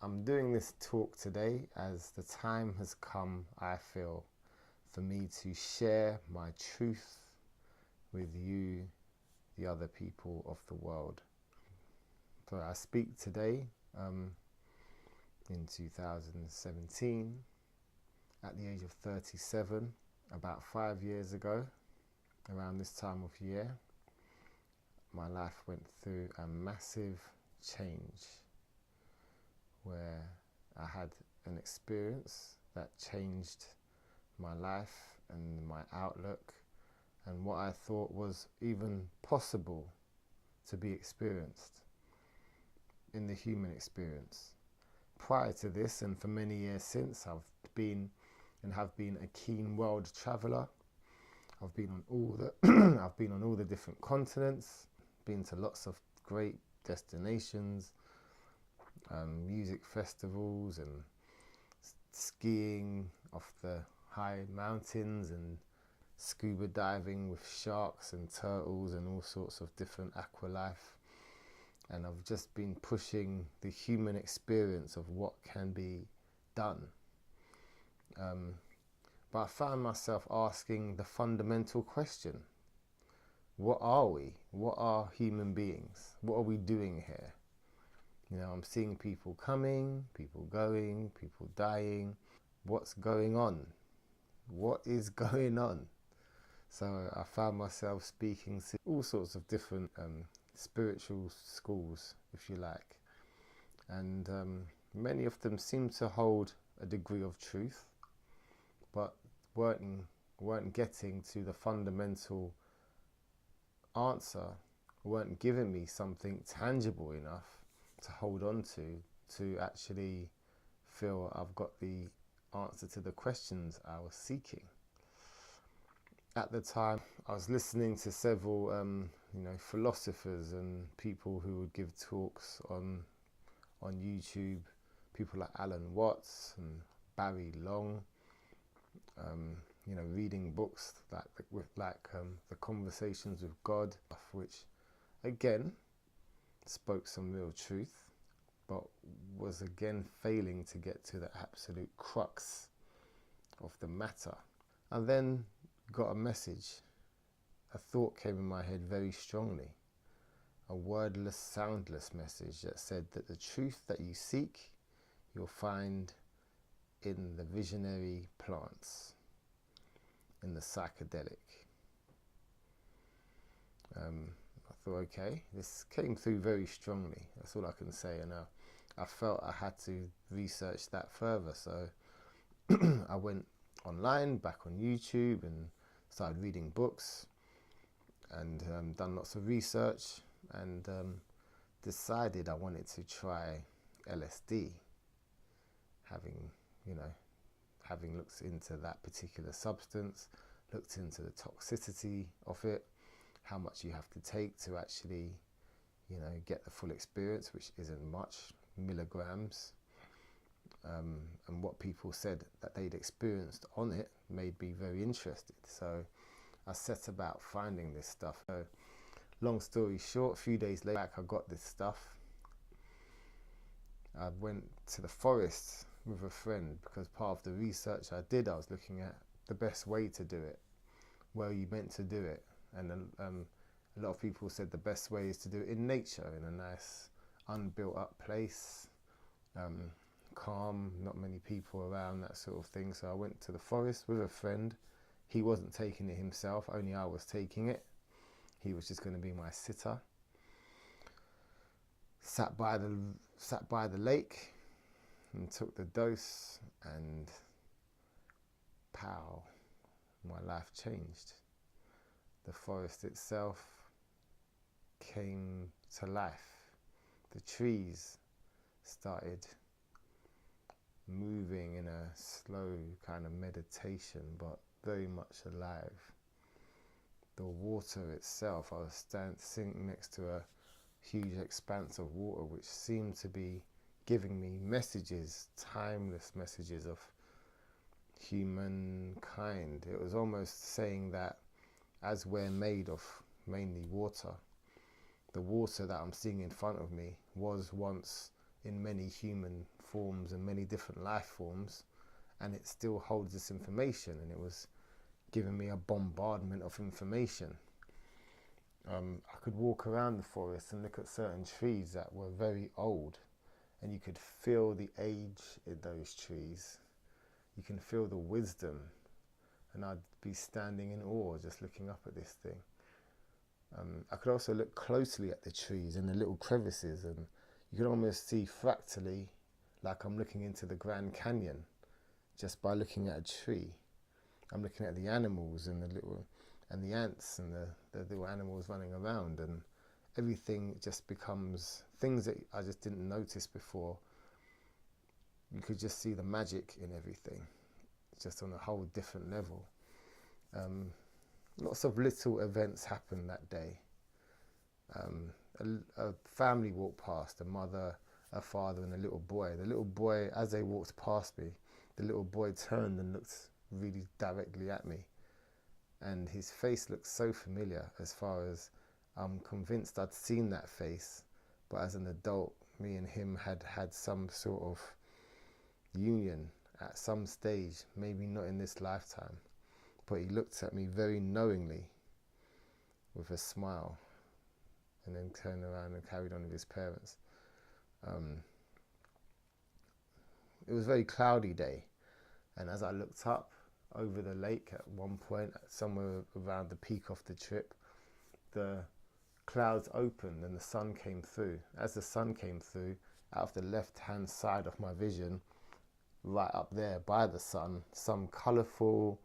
I'm doing this talk today as the time has come, I feel, for me to share my truth with you, the other people of the world. So I speak today in 2017 at the age of 37, about 5 years ago, around this time of year. My life went through a massive change where I had an experience that changed my life and my outlook and what I thought was even possible to be experienced in the human experience. Prior to this, and for many years since, I've been a keen world traveller. I've been on all the I've been on all the different continents, been to lots of great destinations, music festivals and skiing off the high mountains and scuba diving with sharks and turtles and all sorts of different aqua life. And I've just been pushing the human experience of what can be done. But I found myself asking the fundamental question: what are we? What are human beings? What are we doing here? You know, I'm seeing people coming, people going, people dying. What's going on? What is going on? So I found myself speaking to all sorts of different spiritual schools, if you like. And many of them seem to hold a degree of truth, but weren't getting to the fundamental answer, weren't giving me something tangible enough to hold on to actually feel I've got the answer to the questions I was seeking. At the time, I was listening to several philosophers and people who would give talks on YouTube, people like Alan Watts and Barry Long, reading books like The Conversations with God, which again spoke some real truth, but was again failing to get to the absolute crux of the matter. And then got a message, a thought came in my head very strongly, a wordless, soundless message that said that the truth that you seek, you'll find in the visionary plants, in the psychedelic. I thought, okay, this came through very strongly, that's all I can say, and I felt I had to research that further. So I went online, back on YouTube, and started reading books and done lots of research, and decided I wanted to try LSD, having looked into that particular substance, looked into the toxicity of it, how much you have to take to actually get the full experience, which isn't much, milligrams, and what people said that they'd experienced on it made me very interested. So I set about finding this stuff. So, long story short, a few days later I got this stuff. I went to the forest with a friend because part of the research I did, I was looking at the best way to do it. Where are you meant to do it? And a lot of people said the best way is to do it in nature, in a nice unbuilt up place, calm, not many people around, that sort of thing. So I went to the forest with a friend. He wasn't taking it himself, only I was taking it. He was just going to be my sitter. Sat by the lake and took the dose, and pow, my life changed. The forest itself came to life. The trees started moving in a slow kind of meditation, but very much alive. The water itself, I was sitting next to a huge expanse of water which seemed to be giving me messages, timeless messages of humankind. It was almost saying that as we're made of mainly water, the water that I'm seeing in front of me was once in many human forms and many different life forms, and it still holds this information, and it was giving me a bombardment of information. I could walk around the forest and look at certain trees that were very old, and you could feel the age in those trees. You can feel the wisdom, and I'd be standing in awe just looking up at this thing. I could also look closely at the trees and the little crevices, and you can almost see fractally, like I'm looking into the Grand Canyon just by looking at a tree. I'm looking at the animals and the ants and the little animals running around, and everything just becomes things that I just didn't notice before. You could just see the magic in everything, just on a whole different level. Lots of little events happened that day. A family walked past, a mother, a father and a little boy. The little boy, as they walked past me, the little boy turned and looked really directly at me. And his face looked so familiar, as far as I'm convinced I'd seen that face, but as an adult, me and him had had some sort of union at some stage, maybe not in this lifetime. But he looked at me very knowingly with a smile, and then turned around and carried on with his parents. It was a very cloudy day, and as I looked up over the lake at one point, somewhere around the peak of the trip, the clouds opened and the sun came through. As the sun came through, out of the left-hand side of my vision, right up there by the sun, some colourful,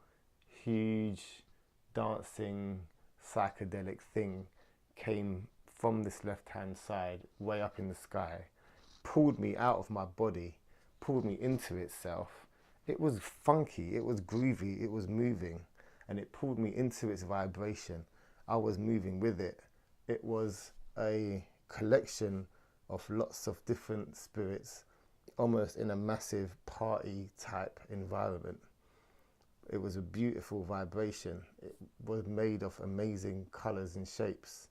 huge, dancing, psychedelic thing came from this left-hand side, way up in the sky, pulled me out of my body, pulled me into itself. It was funky, it was groovy, it was moving, and it pulled me into its vibration. I was moving with it. It was a collection of lots of different spirits, almost in a massive party type environment. It was a beautiful vibration. It was made of amazing colours and shapes.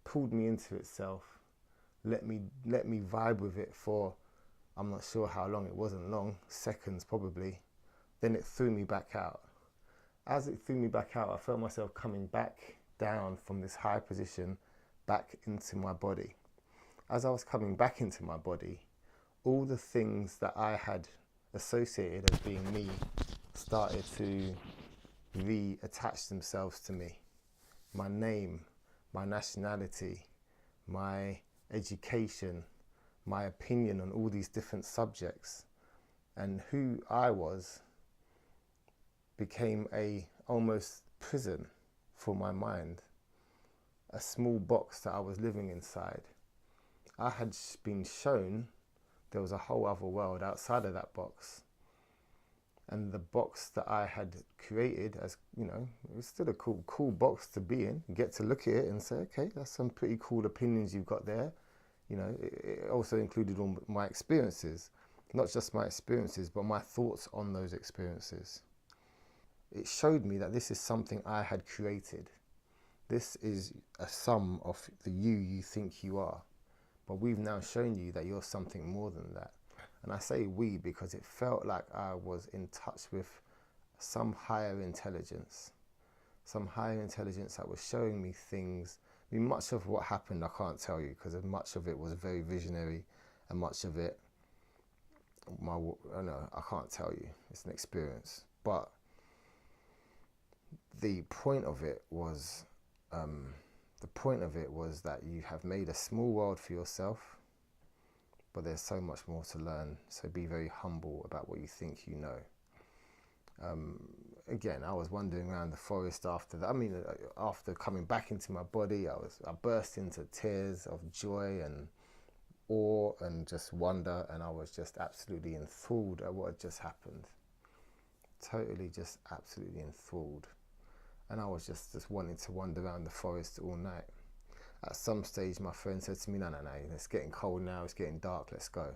Pulled me into itself. Let me vibe with it for, I'm not sure how long. It wasn't long, seconds probably. Then it threw me back out. As it threw me back out, I felt myself coming back down from this high position back into my body. As I was coming back into my body, all the things that I had associated as being me started to reattach themselves to me. My name, my nationality, my education, my opinion on all these different subjects, and who I was became a almost prison for my mind, a small box that I was living inside. I had been shown there was a whole other world outside of that box. And the box that I had created, as you know, it was still a cool box to be in. You get to look at it and say, okay, that's some pretty cool opinions you've got there. You know, it also included all my experiences, not just my experiences, but my thoughts on those experiences. It showed me that this is something I had created. This is a sum of the you think you are. But we've now shown you that you're something more than that. And I say we because it felt like I was in touch with some higher intelligence that was showing me things. I mean, much of what happened I can't tell you because much of it was very visionary, and much of it, I can't tell you. It's an experience. But the point of it was that you have made a small world for yourself, but there's so much more to learn. So be very humble about what you think you know. Again, I was wandering around the forest after that. I mean, after coming back into my body, I burst into tears of joy and awe and just wonder, and I was just absolutely enthralled at what had just happened. Totally just absolutely enthralled. And I was just wanting to wander around the forest all night. At some stage, my friend said to me, no, it's getting cold now, it's getting dark, let's go.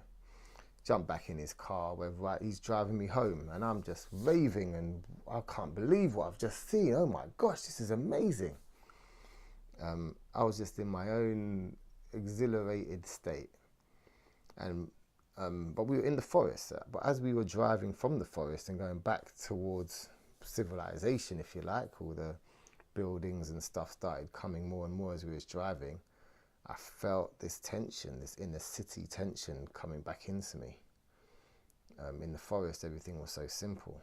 Jump back in his car, he's driving me home, and I'm just raving, and I can't believe what I've just seen. Oh my gosh, this is amazing. I was just in my own exhilarated state. And But we were in the forest. But as we were driving from the forest and going back towards civilization, if you like, all the buildings and stuff started coming more and more as we was driving. I felt this tension, this inner city tension coming back into me. In the forest, everything was so simple.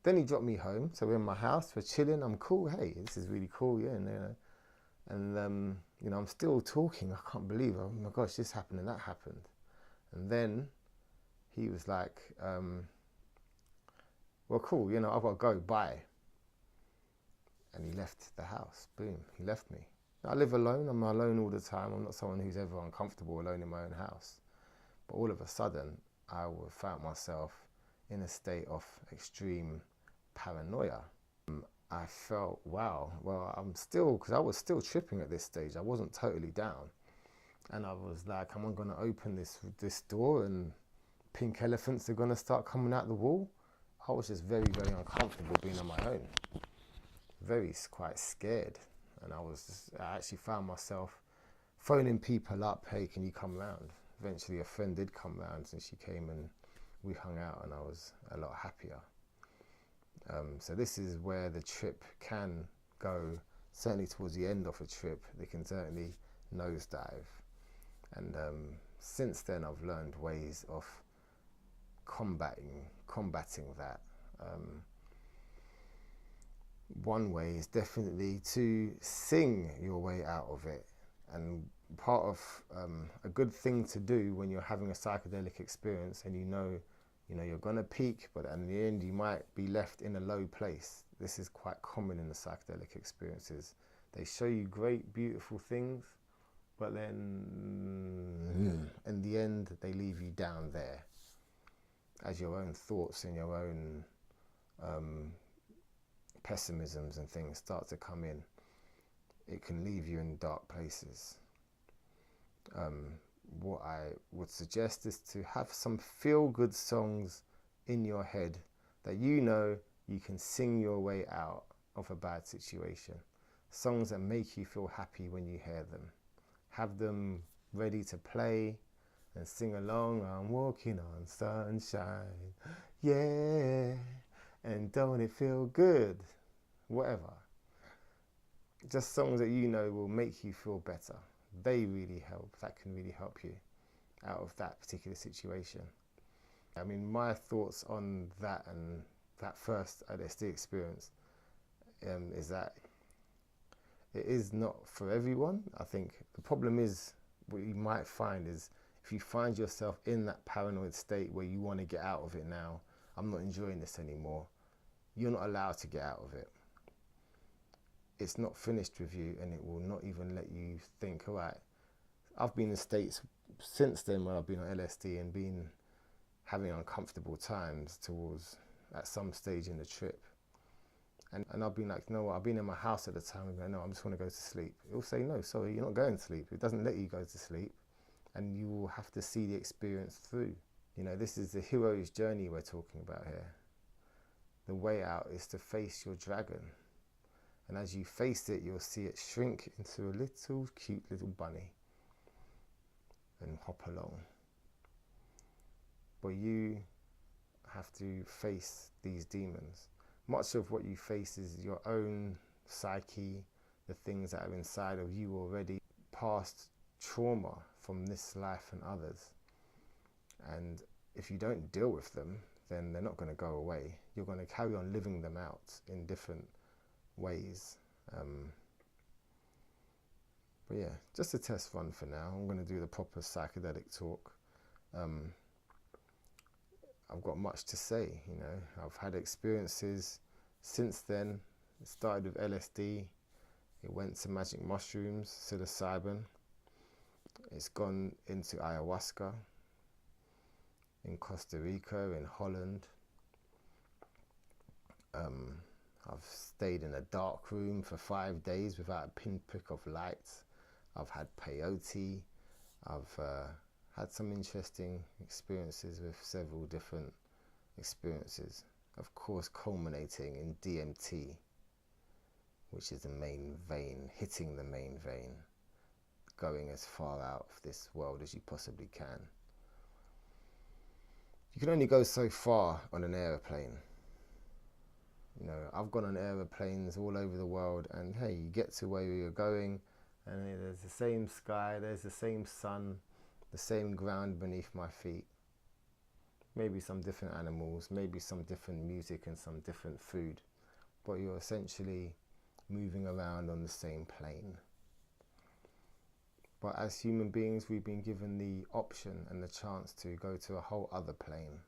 Then he dropped me home, so we're in my house, we're chilling, I'm cool, hey, this is really cool, yeah, and you know, I'm still talking, I can't believe, oh my gosh, this happened and that happened. And then he was like, well, cool, you know, I've got to go, bye. And he left the house, boom, he left me. I live alone, I'm alone all the time, I'm not someone who's ever uncomfortable alone in my own house. But all of a sudden, I found myself in a state of extreme paranoia. I felt, wow, well, I'm still, because I was still tripping at this stage. I wasn't totally down. And I was like, am I going to open this door and pink elephants are going to start coming out the wall? I was just very, very uncomfortable being on my own. Quite scared. And I actually found myself phoning people up, hey, can you come round? Eventually a friend did come round and she came and we hung out and I was a lot happier. So this is where the trip can go, certainly towards the end of a trip, they can certainly nosedive. And since then I've learned ways of combating that. One way is definitely to sing your way out of it. And part of a good thing to do when you're having a psychedelic experience and you know you're gonna peak, but in the end you might be left in a low place. This is quite common in the psychedelic experiences. They show you great, beautiful things, but then in the end they leave you down there. As your own thoughts and your own pessimisms and things start to come in, it can leave you in dark places. What I would suggest is to have some feel-good songs in your head that you know you can sing your way out of a bad situation. Songs that make you feel happy when you hear them. Have them ready to play and sing along. I'm walking on sunshine, yeah, and don't it feel good? Whatever. Just songs that you know will make you feel better. They really help. That can really help you out of that particular situation. I mean, my thoughts on that and that first LSD experience is that it is not for everyone. I think the problem is, what you might find is, if you find yourself in that paranoid state where you want to get out of it now, I'm not enjoying this anymore, you're not allowed to get out of it. It's not finished with you, and it will not even let you think, all right, I've been in states since then where I've been on LSD and been having uncomfortable times at some stage in the trip. And I've been like, you know what, I've been in my house at the time and go, no, I just want to go to sleep. It'll say, no, sorry, you're not going to sleep. It doesn't let you go to sleep, and you will have to see the experience through. You know, this is the hero's journey we're talking about here. The way out is to face your dragon. And as you face it, you'll see it shrink into a little cute little bunny and hop along. But you have to face these demons. Much of what you face is your own psyche, the things that are inside of you already, past trauma from this life and others. And if you don't deal with them, then they're not going to go away. You're going to carry on living them out in different ways. But yeah, just a test run for now. I'm going to do the proper psychedelic talk. I've got much to say, you know. I've had experiences since then. It started with LSD. It went to magic mushrooms, psilocybin. It's gone into ayahuasca in Costa Rica, in Holland. I've stayed in a dark room for 5 days without a pinprick of light. I've had peyote. I've had some interesting experiences with several different experiences. Of course, culminating in DMT, which is the main vein, hitting the main vein, going as far out of this world as you possibly can. You can only go so far on an aeroplane. You know, I've gone on aeroplanes all over the world, and hey, you get to where you're going and there's the same sky, there's the same sun, the same ground beneath my feet. Maybe some different animals, maybe some different music and some different food, but you're essentially moving around on the same plane. But as human beings, we've been given the option and the chance to go to a whole other plane.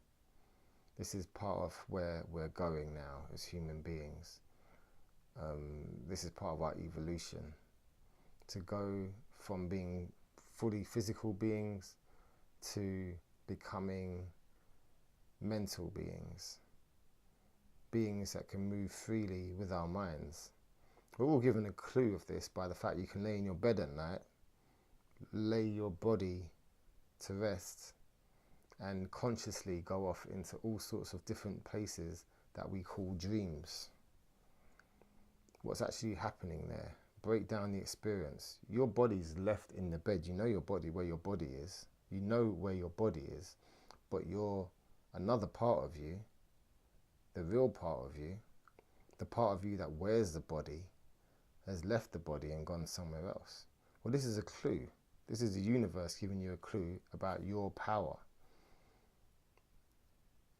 This is part of where we're going now as human beings. This is part of our evolution. To go from being fully physical beings to becoming mental beings. Beings that can move freely with our minds. We're all given a clue of this by the fact you can lay in your bed at night, lay your body to rest, and consciously go off into all sorts of different places that we call dreams. What's actually happening there? Break down the experience. Your body's left in the bed. You know your body, where your body is. You know where your body is, but another part of you, the real part of you, the part of you that wears the body, has left the body and gone somewhere else. Well, this is a clue. This is the universe giving you a clue about your power.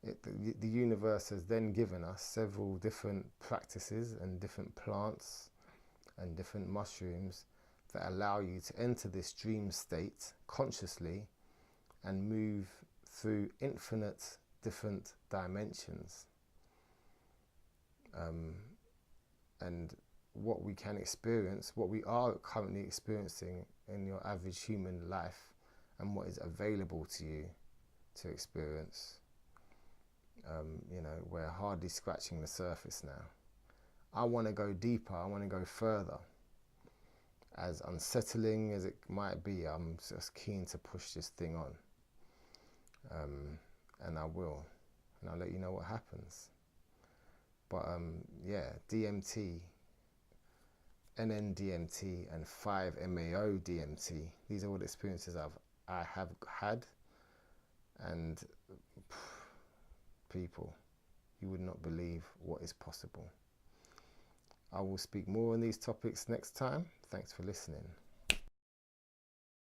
The universe has then given us several different practices and different plants and different mushrooms that allow you to enter this dream state consciously and move through infinite different dimensions. And what we can experience, what we are currently experiencing in your average human life, and what is available to you to experience, you know, we're hardly scratching the surface now. I want to go deeper, I want to go further. As unsettling as it might be, I'm just keen to push this thing on. And I will. And I'll let you know what happens. But yeah, DMT, NN-DMT and 5-MeO-DMT, these are all the experiences I have had. And people, you would not believe what is possible. I will speak more on these topics next time. Thanks for listening.